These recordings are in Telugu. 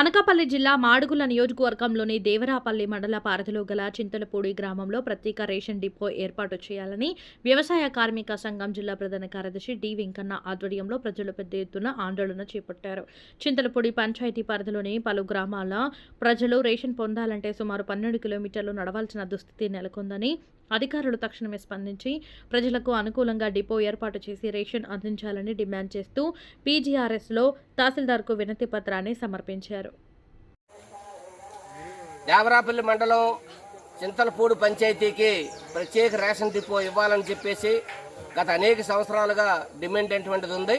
అనకాపల్లి జిల్లా మాడుగుల నియోజకవర్గంలోని దేవరాపల్లి మండల పరిధిలో గల చింతలపూడి గ్రామంలో ప్రత్యేక రేషన్ డిపో ఏర్పాటు చేయాలని వ్యవసాయ కార్మిక సంఘం జిల్లా ప్రధాన కార్యదర్శి డి వెంకన్న ఆధ్వర్యంలో ప్రజలు పెద్ద ఎత్తున ఆందోళన చేపట్టారు. చింతలపూడి పంచాయతీ పరిధిలోని పలు గ్రామాల ప్రజలు రేషన్ పొందాలంటే సుమారు 12 కిలోమీటర్లు నడవాల్సిన దుస్థితి నెలకొందని అధికారులు తక్షణమే స్పందించి ప్రజలకు అనుకూలంగా డిపో ఏర్పాటు చేసి రేషన్ అందించాలని డిమాండ్ చేస్తూ పీజీఆర్ఎస్లో తహసీల్దార్కు వినతి పత్రాన్ని సమర్పించారు. దేవరాపల్లి మండలం చింతలపూడి పంచాయతీకి ప్రత్యేక రేషన్ డిపో ఇవ్వాలని చెప్పేసి గత అనేక సంవత్సరాలుగా డిమాండ్ అటువంటిది ఉంది.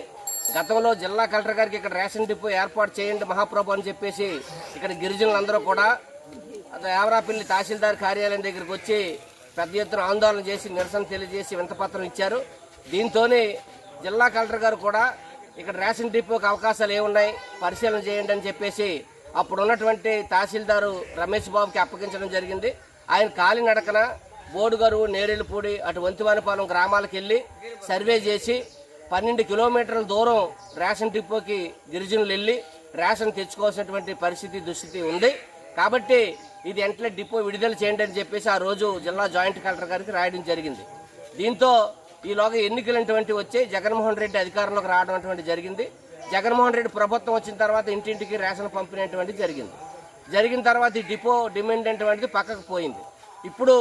గతంలో జిల్లా కలెక్టర్ గారికి ఇక్కడ రేషన్ డిపో ఏర్పాటు చేయండి మహాప్రభు అని చెప్పేసి ఇక్కడ గిరిజనులందరూ కూడా దేవరాపల్లి తహసీల్దార్ కార్యాలయం దగ్గరికి వచ్చి పెద్ద ఎత్తున ఆందోళన చేసి నిరసన తెలియజేసి వినతిపత్రం ఇచ్చారు. దీంతోనే జిల్లా కలెక్టర్ గారు కూడా ఇక్కడ రేషన్ డిపోకి అవకాశాలు ఏమున్నాయి పరిశీలన చేయండి అని చెప్పేసి అప్పుడు ఉన్నటువంటి తహసీల్దారు రమేష్ బాబుకి అప్పగించడం జరిగింది. ఆయన కాలినడకన బోడుగరు, నేరేళ్ళపూడి, అటు వంతివానిపాలెం గ్రామాలకు వెళ్ళి సర్వే చేసి 12 కిలోమీటర్ల దూరం రేషన్ డిపోకి గిరిజనులు వెళ్ళి రేషన్ తెచ్చుకోవాల్సినటువంటి దుస్థితి ఉంది. కాబట్టి ఇది వెంటనే డిపో విడుదల చేయండి అని చెప్పేసి ఆ రోజు జిల్లా జాయింట్ కలెక్టర్ గారికి రాయడం జరిగింది. దీంతో ఈలోగా ఎన్నికలంటువంటి వచ్చి జగన్మోహన్ రెడ్డి అధికారంలోకి రావడం అటువంటి జరిగింది. జగన్మోహన్ రెడ్డి ప్రభుత్వం వచ్చిన తర్వాత ఇంటింటికి రేషన్ పంపిణీ జరిగిన తర్వాత ఈ డిపో డిమాండ్ అటువంటిది పక్కకు పోయింది. ఇప్పుడు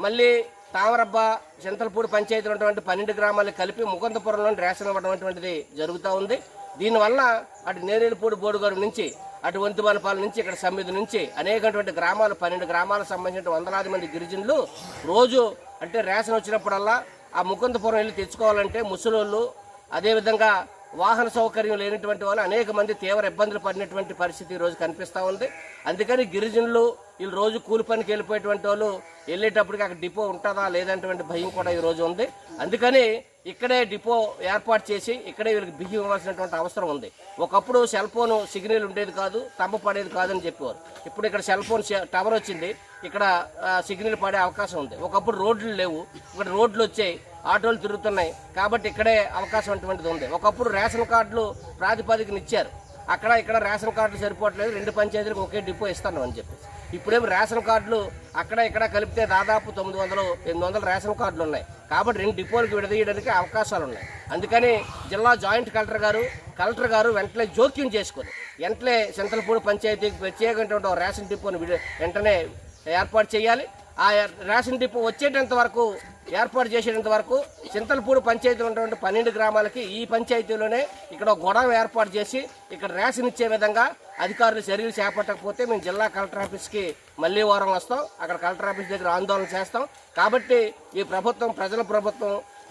మళ్ళీ తామరబ్బ, చింతలపూడి పంచాయతీలో ఉన్నటువంటి 12 గ్రామాలకు కలిపి ముకుందపురంలో రేషన్ ఇవ్వడం అటువంటిది జరుగుతూ ఉంది. దీనివల్ల అటు నేరేళ్ళపూడి, బోడుగరు నుంచి అటు వంతివానిపాలెం నుంచి ఇక్కడ సమ్మిది నుంచి అనేకటువంటి గ్రామాలు 12 గ్రామాలకు సంబంధించిన వందలాది మంది గిరిజనులు రోజు అంటే రేషన్ వచ్చినప్పుడల్లా ఆ ముకుందపురం వెళ్ళి తెచ్చుకోవాలంటే ముసలోళ్ళు, అదేవిధంగా వాహన సౌకర్యం లేనటువంటి వాళ్ళు అనేక మంది తీవ్ర ఇబ్బందులు పడినటువంటి పరిస్థితి ఈరోజు కనిపిస్తూ ఉంది. అందుకని గిరిజనులు వీళ్ళు రోజు కూలి పనికి వెళ్ళిపోయేటువంటి వాళ్ళు వెళ్ళేటప్పటికి అక్కడ డిపో ఉంటుందా లేదంటే భయం కూడా ఈరోజు ఉంది. అందుకని ఇక్కడే డిపో ఏర్పాటు చేసి ఇక్కడే వీళ్ళకి బియ్యం ఇవ్వాల్సినటువంటి అవసరం ఉంది. ఒకప్పుడు సెల్ ఫోన్ సిగ్నల్ ఉండేది కాదు, తంబ పడేది కాదని చెప్పేవారు. ఇప్పుడు ఇక్కడ సెల్ ఫోన్ టవర్ వచ్చింది, ఇక్కడ సిగ్నల్ పడే అవకాశం ఉంది. ఒకప్పుడు రోడ్లు లేవు, ఇక్కడ రోడ్లు వచ్చాయి, ఆటోలు తిరుగుతున్నాయి. కాబట్టి ఇక్కడే అవకాశం అటువంటిది ఉంది. ఒకప్పుడు రేషన్ కార్డులు ప్రాతిపదికన ఇచ్చారు, అక్కడ ఇక్కడ రేషన్ కార్డులు సరిపోవట్లేదు, 2 పంచాయతీలకు ఒకే డిపో ఇస్తాను అని చెప్పేసి. ఇప్పుడేమో రేషన్ కార్డులు అక్కడ ఇక్కడ కలిపితే దాదాపు 900-800 రేషన్ కార్డులు ఉన్నాయి. కాబట్టి 2 డిపోలకు విడదీయడానికి అవకాశాలు ఉన్నాయి. అందుకని జిల్లా జాయింట్ కలెక్టర్ గారు వెంటనే జోక్యం చేసుకొని వెంటనే చింతలపూడి పంచాయతీకి ప్రత్యేకమైనటువంటి రేషన్ డిపోని వెంటనే ఏర్పాటు చేయాలి. ఆ రేషన్ డిపో వచ్చేటంత వరకు ఏర్పాటు చేసేంత వరకు చింతలపూడి పంచాయతీలో ఉన్నటువంటి 12 గ్రామాలకి ఈ పంచాయతీలోనే ఇక్కడ గొడవ ఏర్పాటు చేసి ఇక్కడ రేషన్ ఇచ్చే విధంగా అధికారులు చర్యలు చేపట్టకపోతే మేము జిల్లా కలెక్టర్ ఆఫీస్కి మళ్ళీ వారం వస్తాం, అక్కడ కలెక్టర్ ఆఫీస్ దగ్గర ఆందోళన చేస్తాం. కాబట్టి ఈ ప్రభుత్వం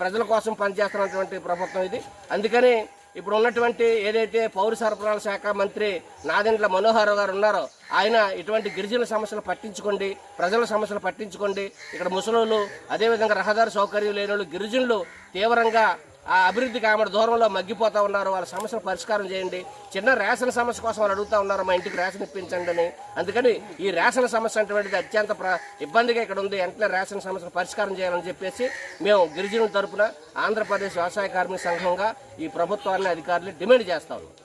ప్రజల కోసం పనిచేస్తున్నటువంటి ప్రభుత్వం ఇది. అందుకని ఇప్పుడు ఉన్నటువంటి ఏదైతే పౌర సరఫరాల శాఖ మంత్రి నాదెండ్ల మనోహర్ గారు ఉన్నారో ఆయన ఇటువంటి గిరిజనుల సమస్యలు పట్టించుకోండి, ప్రజల సమస్యలు పట్టించుకోండి. ఇక్కడ ముసలోళ్ళు, అదేవిధంగా రహదారి సౌకర్యం లేని వాళ్ళు, గిరిజనులు తీవ్రంగా ఆ అభివృద్ధికి ఆమె దూరంలో మగ్గిపోతూ ఉన్నారు. వాళ్ళ సమస్యలు పరిష్కారం చేయండి. చిన్న రేషన్ సమస్య కోసం వాళ్ళు అడుగుతూ ఉన్నారు, మా ఇంటికి రేషన్ ఇప్పించండి అని. అందుకని ఈ రేషన్ సమస్య అటువంటిది అత్యంత ఇబ్బందిగా ఇక్కడ ఉంది. వెంటనే రేషన్ సమస్యలు పరిష్కారం చేయాలని చెప్పేసి మేము గిరిజనుల తరపున ఆంధ్రప్రదేశ్ వ్యవసాయ కార్మిక సంఘంగా ఈ ప్రభుత్వాన్ని అధికారులు డిమాండ్ చేస్తా ఉన్నాం.